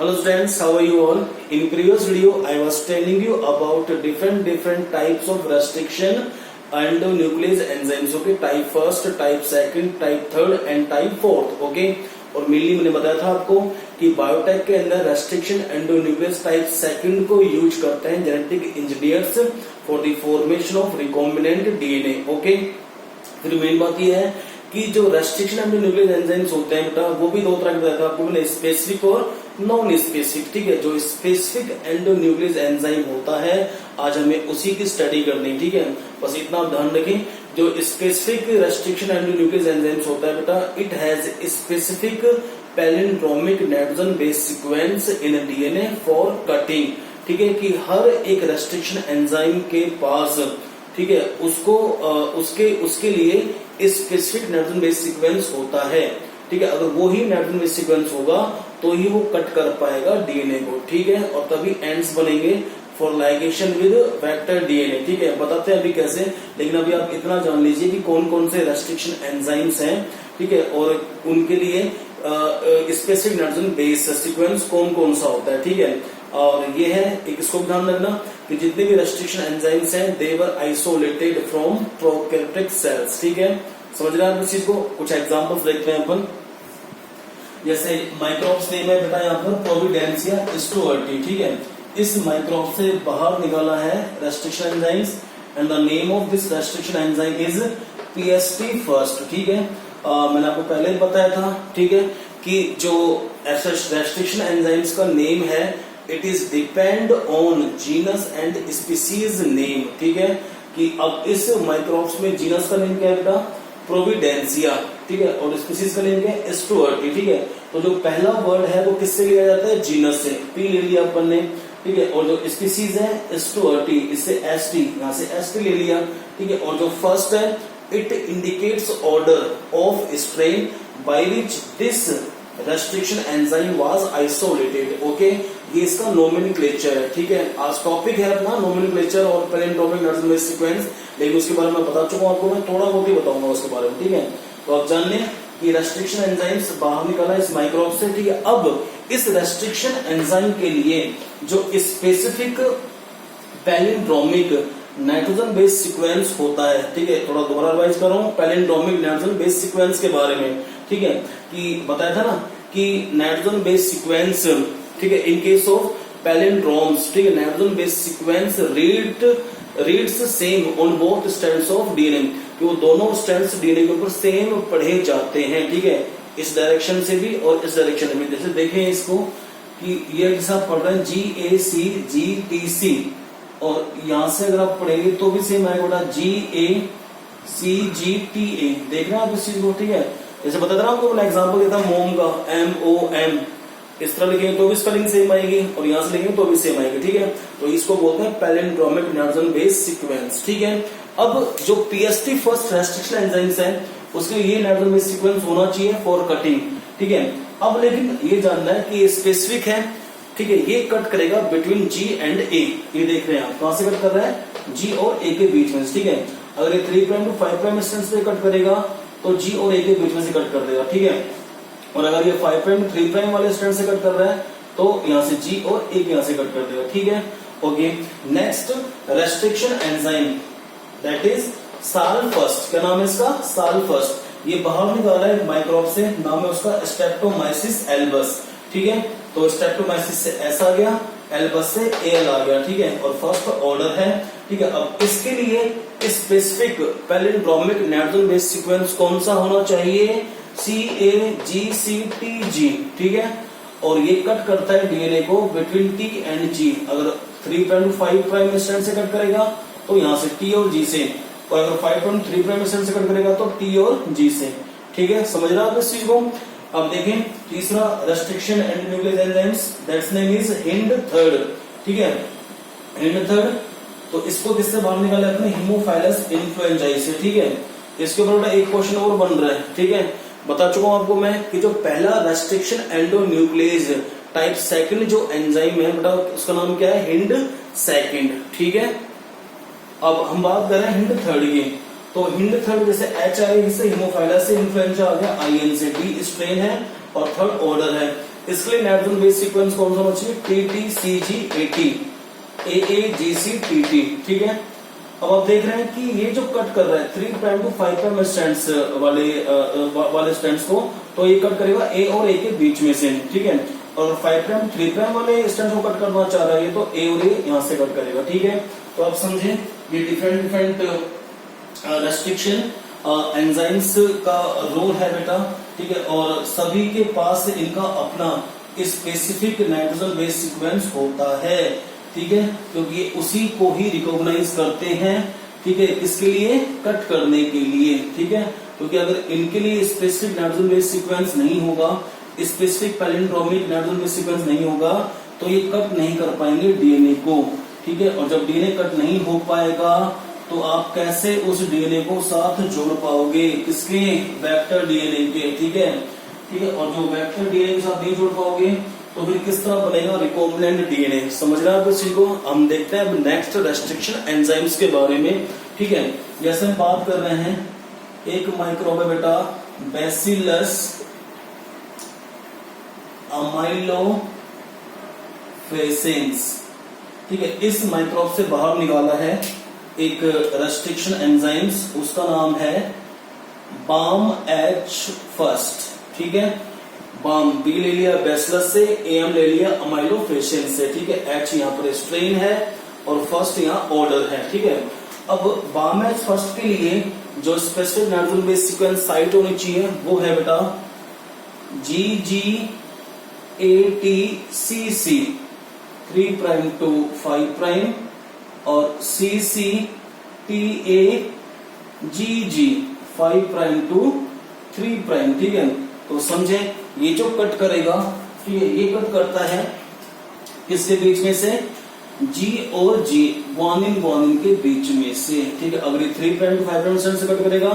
Hello students, how are you all? In previous video, I was telling you about different types of restriction endonuclease enzymes. Okay, type first, type second, type third and type fourth. Okay, और mainly मैंने बताया था आपको कि biotech के अंदर restriction endonuclease type second को use करते हैं genetic engineers for the formation of recombinant DNA. Okay, फिर मेन बात यह है कि जो रेस्ट्रिक्शन एंडोन्यूक्लियस एंजाइम्स होते हैं बेटा वो भी दो तरह के बताया था आपको मैंने, स्पेसिफिक और नॉन स्पेसिफिक. ठीक है, जो स्पेसिफिक एंडोन्यूक्लियस एंजाइम होता है आज हमें उसी की स्टडी करनी. ठीक है, बस इतना आप ध्यान रखें. जो स्पेसिफिक रेस्ट्रिक्शन एंडोन्यूक्लियस एंजाइम्स होता है बेटा, it has specific palindromic nitrogen base sequence in DNA for cutting. ठीक है, कि हर एक रेस्ट्रिक्शन एंजाइम के पास, ठीक है, उसको उसके लिए स्पेसिफिक नाइट्रोजन बेस सीक्वेंस होता है. ठीक है, अगर वो ही नाइट्रोजन बेस सीक्वेंस होगा तो ही वो कट कर पाएगा डीएनए को. ठीक है, और तभी एंड्स बनेंगे for ligation with vector DNA. ठीक है, बताते हैं अभी कैसे, लेकिन अभी आप इतना जान लीजिए कि कौन कौन से रेस्ट्रिक्शन एंजाइम्स हैं. ठीक है, और उनके लिए स्पेसिफिक नाइट्रोजन बेस सीक्वेंस कौन कौन सा होता है. ठीक है, और ये है एक, इसको ध्यान रखना कि जितने भी रेस्ट्रिक्शन एंजाइम्स हैं दे वर आइसोलेटेड फ्रॉम प्रोकैरियोटिक सेल्स. ठीक है, समझ रहे हैं आप इस चीज को. कुछ एग्जांपल्स देखते हैं अपन. जैसे माइक्रोब्स नेम है बेटा यहाँ पर प्रोविडेंसिया स्टुअर्टी. ठीक है, इस माइक्रोब से बाहर निकाला है restriction enzymes and the name of this restriction enzyme is PST first. ठीक है, मैंने आपको पहले ही बताया था. ठीक है, कि जो रेस्ट्रिक्शन एंजाइम्स का नेम है it is depend on genus and species name. ठीक है, कि अब इस माइक्रोब्स में जीनस का नेम क्या है बेटा, प्रोविडेंसिया. ठीक है, और स्पीसीज का नेम क्या है, स्टुअर्टी. ठीक है, तो जो पहला वर्ड है वो किससे लिया जाता है, जीनस से, पी ले लिया अपन ने. ठीक है, और जो स्पीसीज है स्टुअर्टी, इससे एसटी, यहाँ से एसटी ले लिया. ठीक है, और जो फर्स्ट है it indicates order of strain by which this restriction enzyme was isolated. Okay, ये इसका नोमेनक्लेचर है. ठीक है, आज टॉपिक है अपना नोमेनक्लेचर और पैलिंड्रोमिक नाइट्रोजन बेस सीक्वेंस, लेकिन उसके बारे में बता चुका हूं आपको, मैं थोड़ा बहुत ही बताऊंगा उसके बारे में. ठीक है, तो आप जान लें कि रेस्ट्रिक्शन एंजाइम्स बाहर निकाला इस माइक्रोब से. ठीक है, अब इस रेस्ट्रिक्शन एंजाइम के लिए जो specific palindromic nitrogen base sequence होता है. ठीक है, थोड़ा दोबारा रिवाइज कर रहा हूं पैलिंड्रोमिक नाइट्रोजन बेस सीक्वेंस के बारे में. ठीक है, कि बताया था ना कि नाइट्रोजन बेस सीक्वेंस, ठीक है, इन केस ऑफ पैलिंड्रोम्स, ठीक है, nitrogen base sequence reads same on both strands of DNA, कि वो दोनों स्ट्रैंड्स डीएनए के ऊपर सेम पढ़े जाते हैं. ठीक है, इस डायरेक्शन से भी और इस डायरेक्शन में. जैसे देखें इसको कि ये जैसा पढ़ रहे हैं GACGTC, और यहां से अगर आप पढ़ेंगे तो भी सेम आएगा बेटा GACGTA. देख रहे हैं आप इस चीज को. ठीक है, जैसे बता रहा हूं आपको, एग्जाम्पल देता हूं मोम का MOM, इस तरह लिखेंगे तो भी स्पेलिंग सेम आएगी और यहां से लिखेंगे तो भी सेम आएगी. ठीक है, तो इसको बोलते हैं पैलिंड्रोमिक नाइट्रोजन बेस सीक्वेंस. ठीक है, अब जो पीएसटी फर्स्ट रेस्ट्रिक्शन एंजाइम्स है उसके लिए ये नाइट्रोजन बेस सीक्वेंस होना चाहिए फॉर कटिंग. ठीक है, अब लेकिन ये जानना है कि ये स्पेसिफिक है. ठीक है, ये कट करेगा बिटवीन G एंड A. ये देख रहे हैं आप, कहां से कट कर रहा है, G और A के बीच में. ठीक है, अगर ये 3' टू 5' डिस्टेंस पे कट करेगा तो G और A के बीच में से कट कर देगा. ठीक है, और अगर ये 5' टू 3' वाले स्ट्रैंड से कट कर रहा है तो यहां से G और A के यहां से कट कर देगा. ठीक है, okay. Next restriction enzyme that is साल फर्स्ट. क्या नाम है इसका, साल फर्स्ट. ये बाहर निकाला है माइक्रोब से, नाम है उसका स्ट्रेप्टोमाइसिस एल्बस. ठीक है, तो स्ट्रेप्टोमाइसिस से S आ गया, एल्बस से Al आ गया. ठीक है, और फर्स्ट ऑर्डर है. ठीक है, अब इसके लिए specific palindromic nitrogen base sequence कौन सा होना चाहिए, CAGCTG. ठीक है, और ये कट करता है डीएनए को बिटवीन T एंड G. अगर 3' टू 5' स्ट्रैंड से कट करेगा तो यहां से T और G से, और अगर 5' टू 3' स्ट्रैंड से कट करेगा तो T और G से. ठीक है, समझ रहे आप इस चीज को. अब देखें तीसरा restriction endonuclease enzymes, that's name is hind third. ठीक है, हिंड थर्ड, तो इसको किससे बाहर निकाला अपने, हीमोफाइलस इन्फ्लुएंजाई से. ठीक है, इसके ऊपर एक क्वेश्चन और बन रहा है. ठीक है, बता चुका हूं आपको मैं कि जो पहला रेस्ट्रिक्शन एंडोन्यूक्लियस टाइप सेकंड जो एंजाइम है बेटा उसका नाम क्या है, हिंड सेकंड. ठीक है, अब हम बात कर रहे हैं हिंड थर्ड की. तो हिंड थर्ड जैसे H आ गया, इससे हीमोफाइलस से इन्फ्लुएंजा आ गया, IN से, D स्ट्रेन है और थर्ड ऑर्डर है. इसके लिए नाइट्रोजन बेस सीक्वेंस कौन सा होना चाहिए? TTCG80 AAGC TT, ठीक है। अब आप देख रहे हैं कि ये जो कट कर रहा है 3 प्राइम टू 5 प्राइम स्ट्रैंड्स वाले स्ट्रैंड्स को, तो ये कट करेगा A और A के बीच में से, ठीक है। और 5 प्राइम 3 प्राइम वाले स्ट्रैंड्स को कट करना चाह रहा है तो A और A यहां से कट करेगा, ठीक है। तो आप समझे ये डिफरेंट रेस्ट्रिक्शन एंजाइम्स का रोल है बेटा, ठीक है। और सभी के पास इनका अपना स्पेसिफिक नाइट्रोजन बेस सीक्वेंस होता है, ठीक है, क्योंकि ये उसी को ही रिकॉग्नाइज करते हैं, ठीक है, इसके लिए कट करने के लिए, ठीक है। क्योंकि अगर इनके लिए स्पेसिफिक नाइट्रोजन बेस सीक्वेंस नहीं होगा, specific palindromic nitrogen base sequence नहीं होगा, तो ये कट नहीं कर पाएंगे डीएनए को, ठीक है। और जब डीएनए कट नहीं हो पाएगा तो आप कैसे उस डीएनए को साथ जोड़ पाओगे? किसके? वेक्टर डीएनए के, ठीक है, ठीक है। और जो वेक्टर डीएनए के साथ नहीं जोड़ पाओगे तो फिर किस तरह बनेगा? Recombinant DNA. समझ रहे हैं आप इस चीज को? हम देखते हैं अब नेक्स्ट रेस्ट्रिक्शन एंजाइम्स के बारे में, ठीक है। जैसे हम बात कर रहे हैं एक माइक्रोब है बेटा, बैसिलस अमाइलोफेसेंस, ठीक है। इस माइक्रोब से बाहर निकाला है एक रेस्ट्रिक्शन एंजाइम्स, उसका नाम है BAM-H1, ठीक है। बाम बी ले लिया बैसिलस से, एम ले लिया अमाइलोफेसेंस से, ठीक है। H यहाँ पर स्ट्रेन है और फर्स्ट यहाँ ऑर्डर है, ठीक है। अब BAM-H1 के लिए जो specific nitrogen base sequence site होनी चाहिए वो है बेटा GG80CC 3 प्राइम टू 5 प्राइम और CCTAGG 5 प्राइम टू 3 प्राइम, ठीक है। तो समझे ये जो कट करेगा, ठीक है, ये कट करता है किसके बीच में से? G और G ग्वानिन के बीच में से, ठीक है। अगर ये 3 प्राइम टू 5 प्राइम से कट करेगा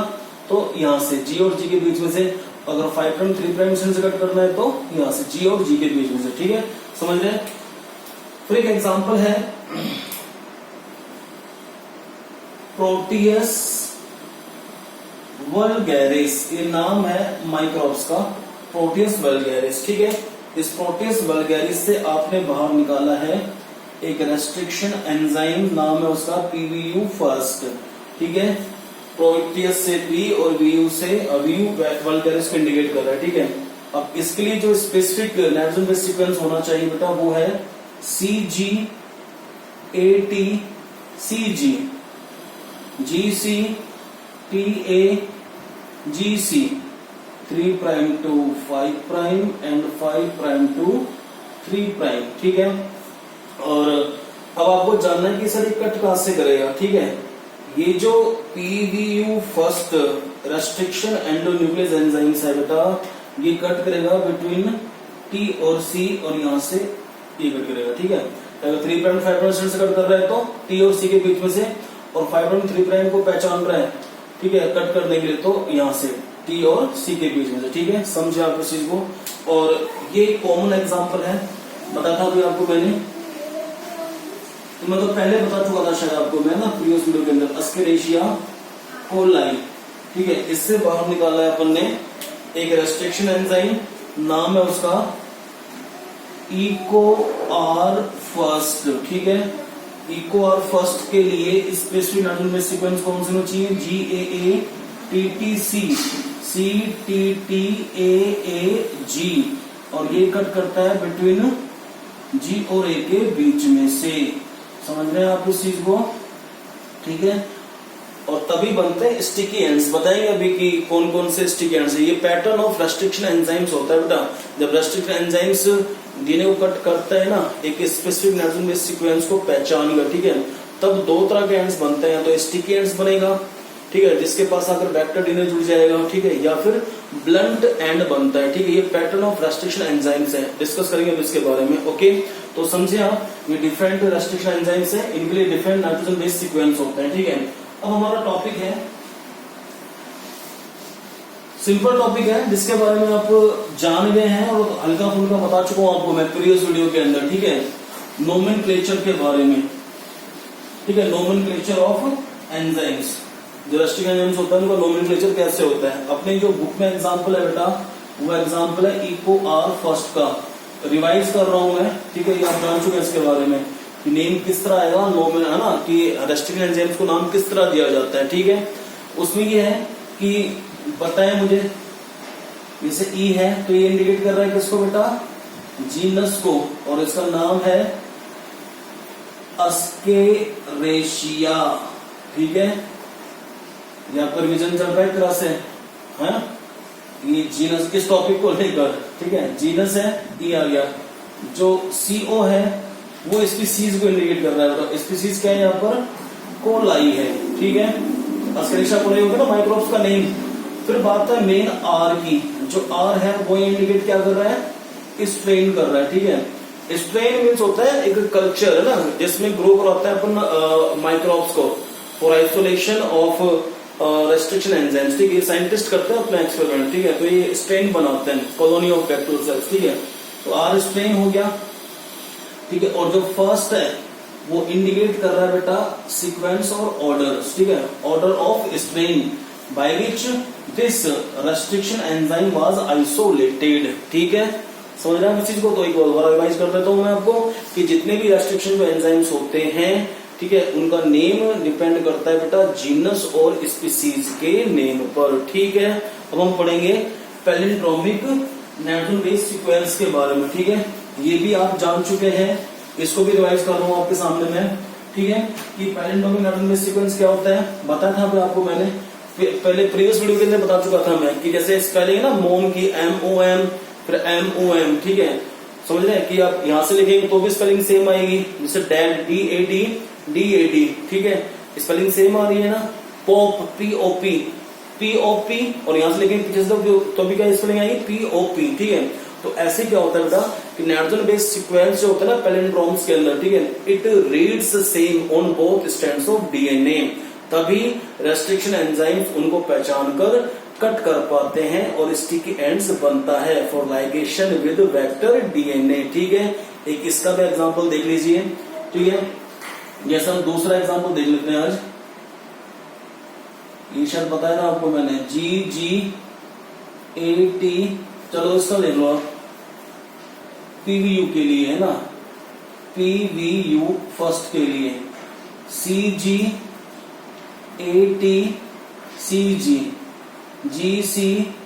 तो यहां से G और G के बीच में से, अगर 5 प्राइम 3 प्राइम से कट करना है तो यहां से G और G के बीच में से, ठीक है। समझ रहे हैं? फिर एक एग्जांपल है प्रोटियस वल्गैरिस, ये नाम है माइक्रोब्स का, प्रोटियस वल्गैरिस, ठीक है। इस प्रोटियस वल्गैरिस से आपने बाहर निकाला है एक रेस्ट्रिक्शन एंजाइम, नाम है उसका PVU-1, ठीक है। प्रोटियस से P और VU से VU वल्गैरिस को इंडिकेट कर रहा है, ठीक है। अब इसके लिए जो स्पेसिफिक नाइट्रोजन बेस सीक्वेंस होना चाहिए बेटा वो है CG80CG GCTAGC 3 prime to 5 prime and 5 prime to 3 prime, ठीक है। और अब आपको जानना है कि सर ये कट कहां से करेगा, ठीक है। ये जो PVU-1 रेस्ट्रिक्शन एंडोन्यूक्लियस एंजाइम्स है बेटा, ये कट करेगा बिटवीन T और C और यहां से ये कट करेगा, ठीक है। अगर 3 प्राइम 5 प्राइम से कट कर रहा है तो T और C के बीच में से, और 5 प्राइम 3 प्राइम को पहचान रहा है, ठीक है, कट करने के लिए तो यहां से T और C के बीच में से, ठीक है। समझे आप इस चीज को? और ये कॉमन एग्जांपल है, बताया था अभी आपको मैंने, तो मैं तो पहले बता चुका था शायद आपको मैं ना प्रीवियस वीडियो के अंदर, एस्केरिशिया कोलाई, ठीक है। इससे बाहर निकाला है अपन ने एक रेस्ट्रिक्शन एंजाइम, नाम है उसका EcoR1, ठीक है। EcoR1 के लिए स्पेसिफिक नाइट्रोजन बेस सीक्वेंस कौन सा होना चाहिए? GAATTC CTTAAG, और ये कट करता है बिटवीन G और A के बीच में से। समझ रहे हैं आप इस चीज को? ठीक है। और तभी बनते हैं स्टिकी एंड्स। बताएंगे अभी कि कौन कौन से स्टिकी एंड्स है। ये पैटर्न ऑफ रेस्ट्रिक्शन एंजाइम्स होता है बेटा। जब रेस्ट्रिक्शन एंजाइम्स डीएनए को कट करता है ना, एक स्पेसिफिक नाइट्रोजन बेस सीक्वेंस को पहचानेगा, ठीक है, तब दो तरह के एंड्स बनते हैं। तो स्टिकी एंड्स बनेगा, ठीक है, जिसके पास आकर वेक्टर डीएनए जुड़ जाएगा, ठीक है, या फिर ब्लंट एंड बनता है, ठीक है। ये पैटर्न ऑफ रेस्ट्रिक्शन एंजाइम्स है, डिस्कस करेंगे अब इसके बारे में। ओके, तो समझे आप, ये डिफरेंट रेस्ट्रिक्शन एंजाइम्स है, इनके लिए डिफरेंट नाइट्रोजन बेस सीक्वेंस होते हैं, ठीक है। अब हमारा टॉपिक है, सिंपल टॉपिक है, जिसके बारे में आप जान गए हैं और हल्का फुल्का बता चुका हूं आपको मैं प्रीवियस वीडियो के अंदर, ठीक है। नोमेनक्लेचर के बारे में, ठीक है, नोमेनक्लेचर ऑफ एंजाइम्स। जो रेस्ट्रिक्शन एंजाइम्स होता है उनका नोमेनक्लेचर कैसे होता है। अपने जो बुक में एग्जांपल है बेटा, वो एग्जांपल है EcoR1 का। रिवाइज कर रहा हूं मैं, ठीक है, ये आप जान चुके हैं इसके बारे में कि नेम किस तरह आएगा, नो में है ना, कि रेस्ट्रिक्शन एंजाइम्स को नाम किस तरह दिया जाता है, ठीक है। उसमें ये है कि बताएं मुझे, जैसे ई है तो ये इंडिकेट कर रहा है किसको बेटा, जीनस को, और इसका नाम है अस्केरेशिया, ठीक है। यहाँ पर रिविजन चल रहा है एक तरह से, है ये जीनस किस टॉपिक को लेकर, ठीक है, जीनस है, ई आ गया। जो सीओ है वो स्पीसीज को इंडिकेट कर रहा है, स्पीसीज क्या है यहाँ पर, कोलाई है, ठीक है, अस्केरेशिया कोलाई होगा ना माइक्रोब्स का नेम। फिर बात है मेन आर की, जो आर है वो इंडिकेट क्या कर रहा है, स्ट्रेन कर रहा है, ठीक है। स्ट्रेन मीन्स होता है एक कल्चर है ना, जिसमें ग्रो कराता है अपन माइक्रोब्स को for isolation of restriction enzymes, ठीक है, साइंटिस्ट करते हैं अपना एक्सपेरिमेंट, ठीक है, तो ये स्ट्रेन बनाते हैं कॉलोनी ऑफ बैक्टीरियल सेल्स, ठीक है। तो आर स्ट्रेन हो गया, ठीक है। और जो फर्स्ट है वो इंडिकेट कर रहा है बेटा सीक्वेंस और ऑर्डर, ठीक है, order of strain by which this restriction enzyme was isolated, ठीक है, समझ रहे हैं इस चीज को। तो एक बार रिवाइज कर देता हूं मैं आपको कि जितने भी रेस्ट्रिक्शन एंजाइम्स होते हैं, ठीक है, उनका नेम डिपेंड करता है बेटा जीनस और स्पीसीज के नेम पर, ठीक है। अब हम पढ़ेंगे पैलिंड्रोमिक नाइट्रोजन बेस सीक्वेंस के बारे में, ठीक है, ये भी आप जान चुके हैं, इसको भी रिवाइज कर रहा हूं आपके सामने में, ठीक है। कि पैलिंड्रोमिक नाइट्रोजन बेस सीक्वेंस क्या होता है बताया था आपको मैंने पहले प्रीवियस वीडियो के अंदर बता चुका था मैं, कि जैसे पहले ना मोम की MOM फिर MOM, ठीक है, समझ रहे हैं कि आप यहां से लिखेंगे तो भी स्पेलिंग सेम आएगी, जैसे डैड DAD, ठीक है, स्पेलिंग सेम आ रही है ना। पॉप POP, और यहां से लिखेंगे पीछे से तो भी क्या स्पेलिंग आएगी POP, ठीक है। तो ऐसे क्या होता है बेटा कि नाइट्रोजन बेस्ड सीक्वेंस जो होता है ना पैलिंड्रोम्स के अंदर, ठीक है, it reads same on both strands of DNA, तभी रेस्ट्रिक्शन एंजाइम्स उनको पहचान कर कट कर पाते हैं और स्टिकी एंड्स बनता है for ligation with vector DNA, ठीक है। एक इसका भी एग्जांपल देख लीजिए, ठीक है। जैसा हम दूसरा एग्जांपल देख लेते हैं आज, ये शायद बताया ना आपको मैंने, GGAT, चलो इसका ले लो आप, PVU के लिए है ना, PVU फर्स्ट के लिए, CGATCG, GCTAGC,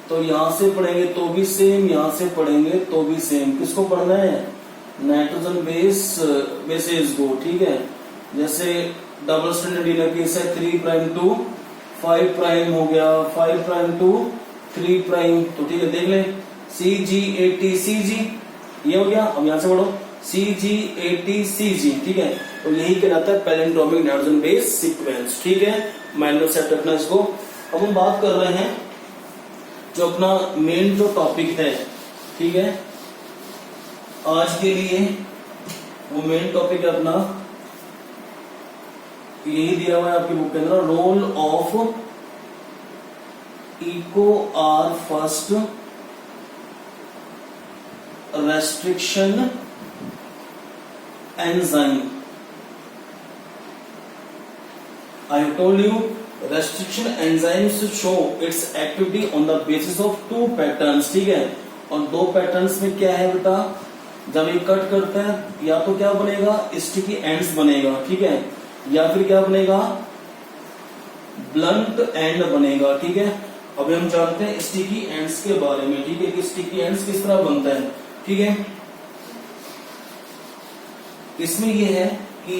तो यहां से पढ़ेंगे तो भी सेम, यहां से पढ़ेंगे तो भी सेम। किसको पढ़ना है, नाइट्रोजन बेसेस को, ठीक है। जैसे डबल स्ट्रैंडेड डीएनए केस है 3' to 5' हो गया, 5' to 3', तो ठीक है, देख ले CGATCG, ये हो गया। अब यहां से पढ़ो CGATCG, ठीक है, तो यही कहलाता है पैलिंड्रोमिक नाइट्रोजन बेस सीक्वेंस, ठीक है, माइनर सेट रखना इसको। अब हम बात कर रहे हैं जो अपना मेन जो टॉपिक है, ठीक है, आज के लिए वो मेन टॉपिक है अपना, यही दिया हुआ है आपकी बुक के अंदर, role of EcoR first restriction enzyme. I have told you restriction enzymes show its activity on the basis of 2 patterns, ठीक है, और 2 पैटर्न्स में क्या है बेटा, जब ये कट करते हैं या तो क्या बनेगा, स्टिकी एंड्स बनेगा, ठीक है, या फिर क्या बनेगा, ब्लंट एंड बनेगा, ठीक है। अभी हम जानते हैं स्टिकी एंड्स के बारे में, ठीक है, कि स्टिकी एंड्स किस तरह बनता है, ठीक है। इसमें यह है कि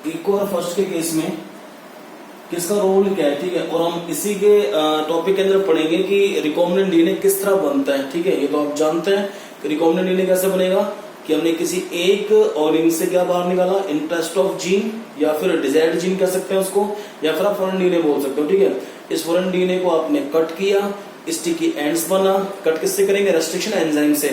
EcoR फर्स्ट के केस में किसका रोल क्या है, ठीक है, और हम इसी के टॉपिक के अंदर पढ़ेंगे कि रिकॉम्बिनेंट डीएनए किस तरह बनता है, ठीक है। ये तो आप जानते हैं कि रिकॉम्बिनेंट डीएनए कैसे बनेगा, कि हमने किसी एक ऑर्गेनिज्म से क्या बाहर निकाला, इंटरेस्ट ऑफ जीन या फिर डिजायर्ड जीन कह सकते हैं उसको, या फिर आप फॉरेन डीएनए बोल सकते हो, ठीक है। इस फॉरेन डीएनए को आपने कट किया, स्टिकी एंड्स बना, कट किससे करेंगे, रेस्ट्रिक्शन एंजाइम से,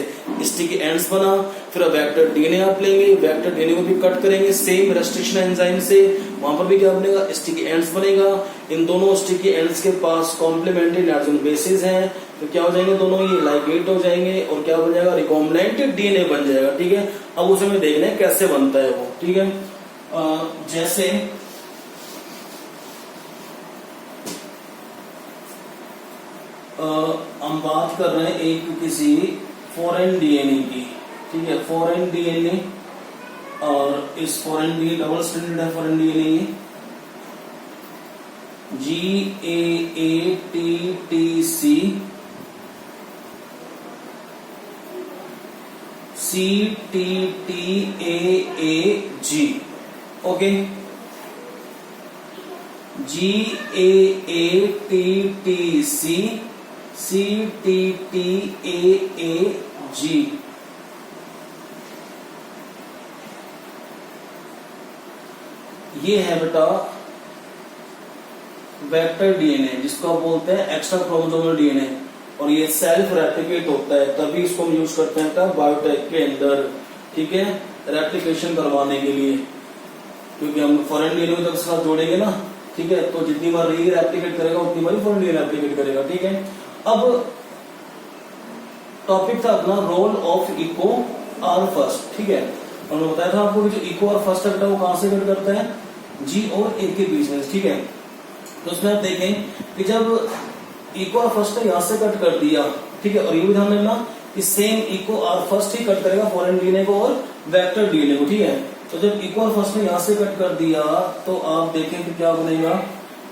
स्टिकी एंड्स बना, फिर वेक्टर डीएनए आप लेंगे, वेक्टर डीएनए को भी कट करेंगे सेम रेस्ट्रिक्शन एंजाइम से, वहां पर भी क्या बनेगा, स्टिकी एंड्स बनेगा। इन दोनों स्टिकी एंड्स के पास कॉम्प्लीमेंट्री नाइट्रोजन बेसेस हैं, तो क्या हो जाएंगे, दोनों ये लाइगेट हो जाएंगे और क्या बन जाएगा, रिकॉम्बिनेंट डीएनए बन जाएगा, ठीक है। अब उसे में देखना है कैसे बनता है वो, ठीक है। जैसे हम बात कर रहे हैं एक किसी फॉरेन डीएनए की, ठीक है, फॉरेन डीएनए, और इस फॉरेन डीएनए डबल स्टैंडर्ड है foreign DNA, GAATTC CTTAAG, okay, GAATTC CTTAAG। ये है बेटा वेक्टर डीएनए, जिसको आप बोलते हैं एक्स्ट्रा क्रोमोसोमल डीएनए, और ये सेल्फ रेप्लिकेट होता है, तभी इसको हम यूज करते हैं बायोटेक के अंदर, ठीक है, रेप्लिकेशन करवाने के लिए, क्योंकि हम फॉरेन डीएनए को जब साथ जोड़ेंगे ना, ठीक है, तो जितनी बार ये रेप्लिकेट करेगा उतनी बार फॉरेन डीएनए रेप्लिकेट करेगा, ठीक है। अब टॉपिक था अपना role of Eco R first, ठीक है, और मैं बताया था आपको कि जो इको आर फर्स्ट है वो कहां से कट करता है, जी और ए के बीच में, ठीक है। तो उसमें आप देखें कि जब इको आर फर्स्ट यहां से कट कर दिया, ठीक है, और ये भी ध्यान रखना कि सेम इको आर फर्स्ट ही कट करेगा फॉरेन डीएनए को और वेक्टर डीएनए को, ठीक है। तो जब इको आर फर्स्ट ने यहां से कट कर दिया तो आप देखें कि क्या बनेगा,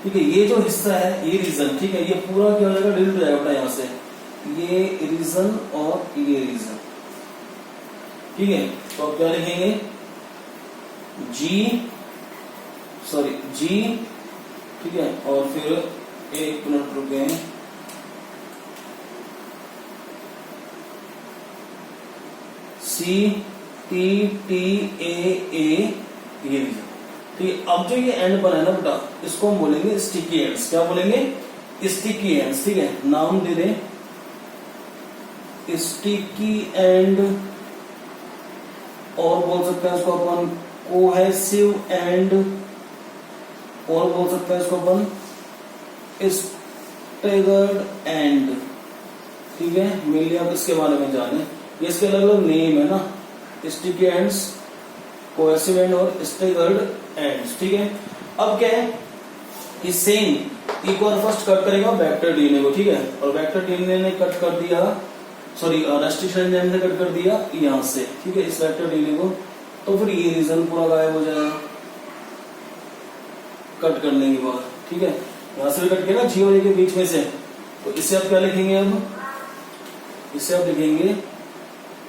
ठीक है, ये जो हिस्सा है ये रीजन, ठीक है, ये पूरा क्या हो जाएगा, डिलीट हो जाएगा यहां से, ये रीजन और ये रीजन, ठीक है। तो आप क्या लिखेंगे, जी, ठीक है, और फिर एक मिनट रुके, CTTAA, ये रीजन, ठीक है। अब जो ये एंड बना है ना बेटा, इसको हम बोलेंगे स्टिकी एंड्स, क्या बोलेंगे, स्टिकी एंड्स, ठीक है, नाम दे दें स्टिकी एंड, और बोल सकते हैं इसको अपन कोहेसिव एंड, और बोल सकते हैं इसको अपन स्टेगर्ड एंड, ठीक है। मेनली आप इसके बारे में जाने, ये इसके अलग अलग नेम है ना, स्टिकी एंड्स, कोहेसिव एंड और स्टेगर्ड एंड्स, ठीक है। अब क्या है कि same Eco R first cut करेगा वेक्टर डीएनए को, ठीक है, और वेक्टर डीएनए ने कट कर दिया, सॉरी रेस्ट्रिक्शन एंजाइम ने कट कर दिया यहां से, ठीक है, इस वेक्टर डीएनए को, तो फिर ये रीजन पूरा गायब हो जाएगा कट करने के बाद, ठीक है। यहां से भी कट किया ना जी और ए के बीच में से, तो इसे आप क्या लिखेंगे, अब इसे आप लिखेंगे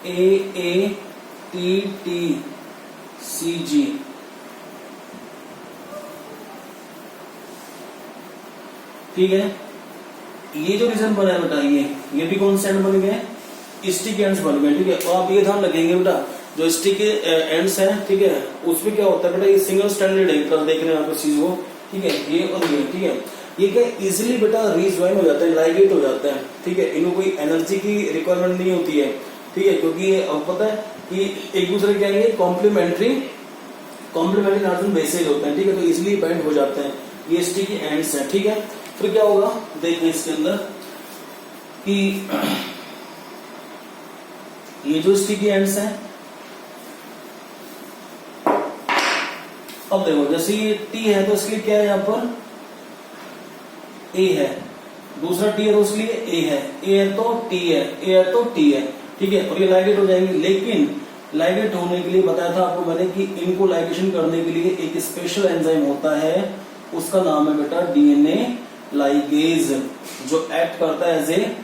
AATTCG, ठीक है। ये जो रीजन बना है बेटा, ये भी कौन से एंड बन गए, स्टिकी एंड्स बन गए, ठीक है। और आप ये ध्यान रखेंगे बेटा, जो स्टिकी एंड्स हैं, ठीक है, उसमें क्या होता है बेटा, ये सिंगल स्टैंडर्ड है, देख रहे हैं आप इस चीज को, ठीक है, ये और ये, ठीक है, ये क्या इजिली बेटा रीज्वाइन हो जाता है, लाइगेट हो जाता है, ठीक है, इनको कोई एनर्जी की रिक्वायरमेंट नहीं होती है, ठीक है, क्योंकि अब पता है कि एक दूसरे क्या है, कॉम्प्लीमेंट्री नाइट्रोजन बेसेज होते हैं, ठीक है, तो इजिली बाइंड हो जाते हैं, ये स्टिकी एंड्स हैं, ठीक है। फिर क्या होगा, देखिए इसके अंदर कि ये जो स्टिकी एंड्स हैं, अब देखो जैसे ये टी है तो इसके लिए क्या है, यहां पर ए है, दूसरा टी है तो उसके लिए ए है, ए है तो टी है, ए है तो टी है, ठीक है, और ये लाइगेट हो जाएंगे। लेकिन लाइगेट होने के लिए बताया था आपको मैंने कि इनको लाइगेशन करने के लिए एक स्पेशल एंजाइम होता है, उसका नाम है बेटा डीएनए लाइगेज, जो एक्ट करता है एज ए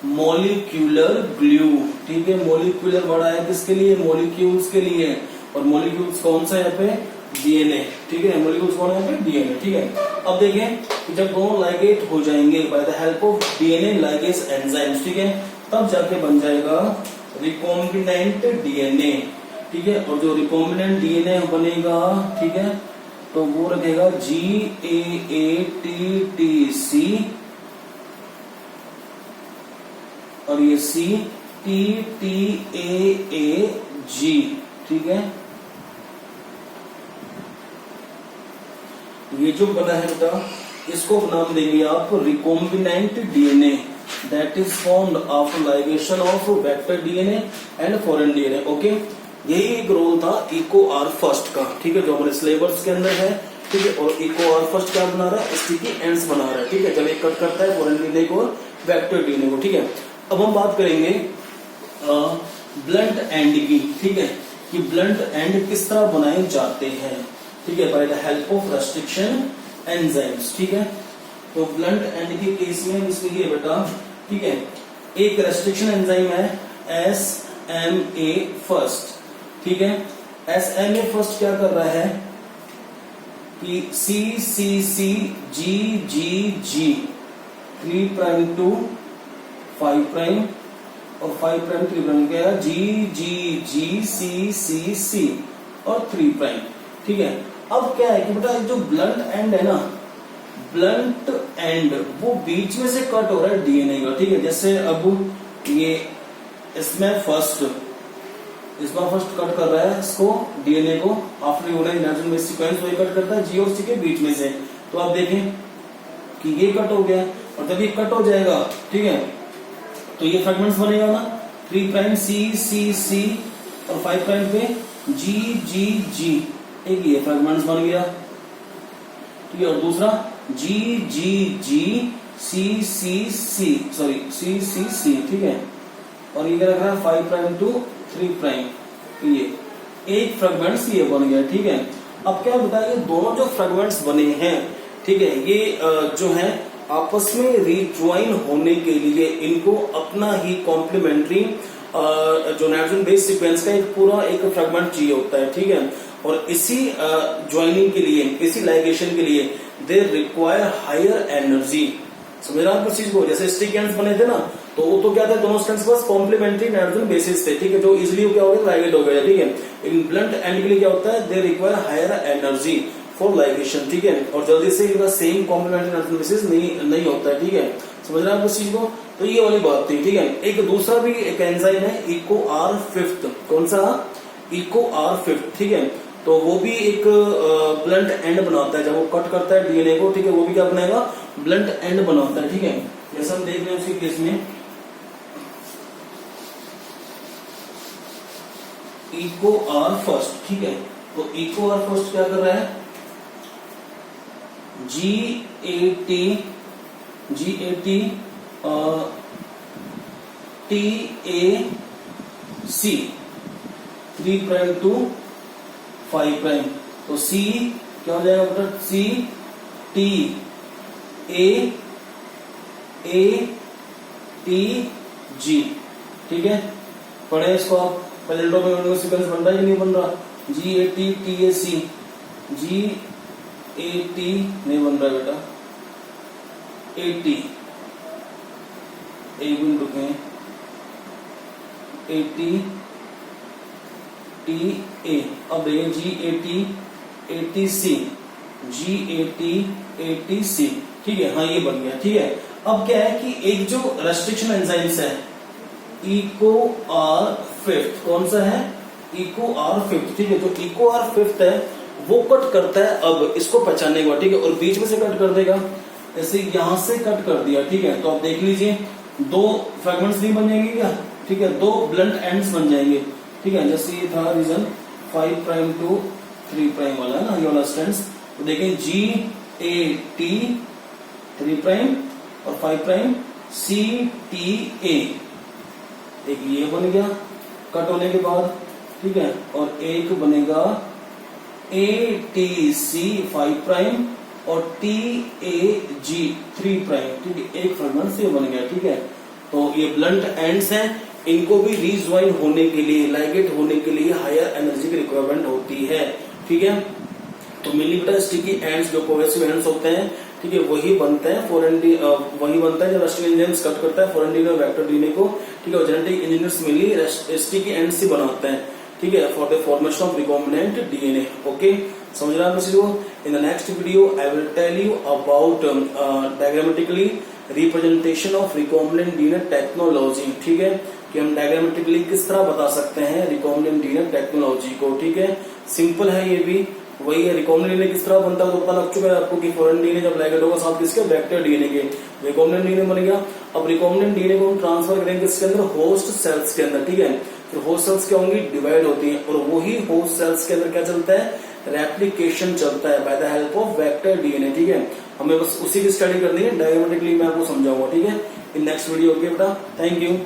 मॉलिक्यूलर ग्लू, ठीक है। मॉलिक्यूलर बड़ा है किसके लिए, मॉलिक्यूल्स के लिए, और मॉलिक्यूल्स कौन सा यहाँ पे, डीएनए, ठीक है, मॉलिक्यूल्स कौन है यहाँ पे, डीएनए, ठीक है। अब देखें जब दोनों लाइगेट हो जाएंगे by the help of DNA ligase enzymes, ठीक है, तब जाके बन जाएगा रिकॉम्बिनेंट डीएनए, ठीक है। और जो रिकॉम्बिनेंट डीएनए बनेगा, ठीक है, तो वो रखेगा GAATTC और ये CTTAAG, ठीक है। ये जो बना है बेटा, इसको नाम देंगे आप recombinant DNA, that is formed after ligation of vector DNA and foreign DNA, okay. यही एक रोल था इको आर फर्स्ट का, ठीक है, जो हमारे सिलेबस के अंदर है, ठीक है, और इको आर फर्स्ट क्या बना रहा है, स्टिकी एंड्स बना रहा है, ठीक है, जब एक कट करता है फॉरेन डीएनए को और वेक्टर डीएनए को, ठीक है। अब हम बात करेंगे ब्लंट एंड की, ठीक है, कि ब्लंट एंड किस तरह बनाए जाते हैं, ठीक है, by the help of restriction enzymes, ठीक है। तो ब्लंट एंड के केस में इसमें ये बेटा, ठीक है, एक रेस्ट्रिक्शन एंजाइम है SMA फर्स्ट, ठीक है। SMA फर्स्ट क्या कर रहा है कि CCCGGG 3 प्राइम टू 5 प्राइम और 5 प्राइम 3 प्राइम क्या है, GGGCCC और 3 प्राइम, ठीक है। अब क्या है कि बेटा जो ब्लंट एंड है ना, ब्लंट एंड वो बीच में से कट हो रहा है डीएनए का, ठीक है। जैसे अब ये इसमें फर्स्ट कट कर रहा है इसको डीएनए को, आफ्टर नाइट्रोजन बेस सीक्वेंस वही कट करता है जी और सी के बीच में से। तो आप देखें कि ये कट हो गया, और जब ये कट हो जाएगा, ठीक है, तो ये फ्रेगमेंट्स बनेगा ना, 3 प्राइम CCC और 5 प्राइम पे GGG, एक ये फ्रेगमेंट्स बन गया, ठीक है, और दूसरा CCC, ठीक है, और ये क्या रख रहा है 5 प्राइम टू 3 प्राइम, ये एक फ्रेगमेंट्स ये बन गया, ठीक है। अब क्या बताइए, दोनों जो फ्रेगमेंट्स बने हैं, ठीक है, ये जो है आपस में रिज्वाइन होने के लिए इनको अपना ही कॉम्प्लीमेंट्री जो नाइट्रोजन बेस सीक्वेंस का एक पूरा एक फ्रेगमेंट चाहिए होता है, ठीक है। और इसी ज्वाइनिंग के लिए, इसी लाइगेशन के लिए दे रिक्वायर हायर एनर्जी। समझ रहे आप इस चीज को, जैसे स्टिक एंड्स बने थे ना, तो वो तो क्या था, दोनों स्ट्रैंड्स बस कॉम्प्लीमेंट्री नाइट्रोजन बेसिस थे, ठीक है, जो इजिली क्या हो गया, लाइगेट हो गया, ठीक है। इन ब्लंट एंड के लिए क्या होता है, they require higher energy for ligation, ठीक है, और जल्दी से इनका सेम कॉम्प्लीमेंट्री नाइट्रोजन बेसिस नहीं होता है, ठीक है। समझ रहे आप इस चीज को, तो ये वाली बात थी, ठीक है। एक दूसरा भी एक एंजाइम है इको आर फिफ्थ, कौन सा, इको आर फिफ्थ, ठीक है। तो वो भी एक ब्लंट एंड बनाता है, जब वो कट करता है डीएनए को, ठीक है, वो भी क्या बनाएगा, ब्लंट एंड बनाता है, ठीक है। जैसे हम देख रहे हैं उसी केस में इको आर फर्स्ट, ठीक है, तो इको आर फर्स्ट क्या कर रहा है, GAT TAC 3 prime to 5 prime, तो C क्या हो जाएगा बेटा, C T A T G, ठीक है। पढ़े इसको आप, पैलेंड्रोम में सीक्वेंस बन रहा है या नहीं बन रहा, GAT TAC, GAT नहीं बन रहा बेटा, AT एक मिनट रुके, AT TA, अब देखिए GAT ATC, ठीक है, हाँ ये बन गया, ठीक है। अब क्या है कि एक जो रेस्ट्रिक्शन एंजाइम्स है इको आर फिफ्थ, कौन सा है, इको आर फिफ्थ, ठीक है, जो इको आर फिफ्थ है वो कट करता है, अब इसको पहचानने के बाद, ठीक है, और बीच में से कट कर देगा, जैसे यहां से कट कर दिया, ठीक है, तो आप देख लीजिए दो फ्रेगमेंट्स नहीं बन जाएंगे क्या, ठीक है, दो ब्लंट एंड्स बन जाएंगे, ठीक है। जैसे ये था रीजन 5 प्राइम टू 3 प्राइम वाला है ना, ये वाला स्ट्रैंड्स, तो देखें GAT 3 प्राइम और 5 प्राइम CTA, एक ये बन गया कट होने के बाद, ठीक है, और एक बनेगा ATC 5 प्राइम और TAG 3 प्राइम, ठीक है, एक फ्रेगमेंट से बन गया, ठीक है। तो ये ब्लंट एंड्स हैं, इनको भी रीज्वाइन होने के लिए, लाइगेट होने के लिए हायर एनर्जी की रिक्वायरमेंट होती है, ठीक है। तो मेनली बेटा स्टिकी एंड्स जो कोहेसिव एंड्स होते हैं, ठीक है, वही बनते हैं वही बनता है जब रेस्ट्रिक्शन एंजाइम्स कट करता है फॉरेन डीएनए और वेक्टर डीएनए को, ठीक है। Genetic engineers mainly sticky ends ही बनाते हैं, ठीक है, for the formation of recombinant DNA. Okay, समझ रहे हैं आप इसी को। In the next video I will tell you about diagrammatically representation of recombinant DNA technology, ठीक है, कि हम डायग्रामेटिकली किस तरह बता सकते हैं रिकॉम्बिनेंट डीएनए टेक्नोलॉजी को, ठीक है। सिंपल है, ये भी वही है, रिकॉम्बिनेंट डीएनए किस तरह बनता है तो पता लग चुका है आपको कि फॉरेन डीएनए जब लाइगेट होगा साथ किसके, वेक्टर डीएनए के, रिकॉम्बिनेंट डीएनए बन गया। अब रिकॉम्बिनेंट डीएनए को हम ट्रांसफर करेंगे किसके अंदर, होस्ट सेल्स के अंदर, ठीक है। फिर होस्ट सेल्स क्या होंगी, डिवाइड होती हैं, और वही होस्ट सेल्स के अंदर क्या चलता है, रेप्लिकेशन चलता है by the help of vector DNA. ठीक है, हमें बस उसी की स्टडी करनी है, डायग्रामेटिकली मैं आपको समझाऊंगा। ठीक है, इन नेक्स्ट वीडियो। ओके बेटा, थैंक यू।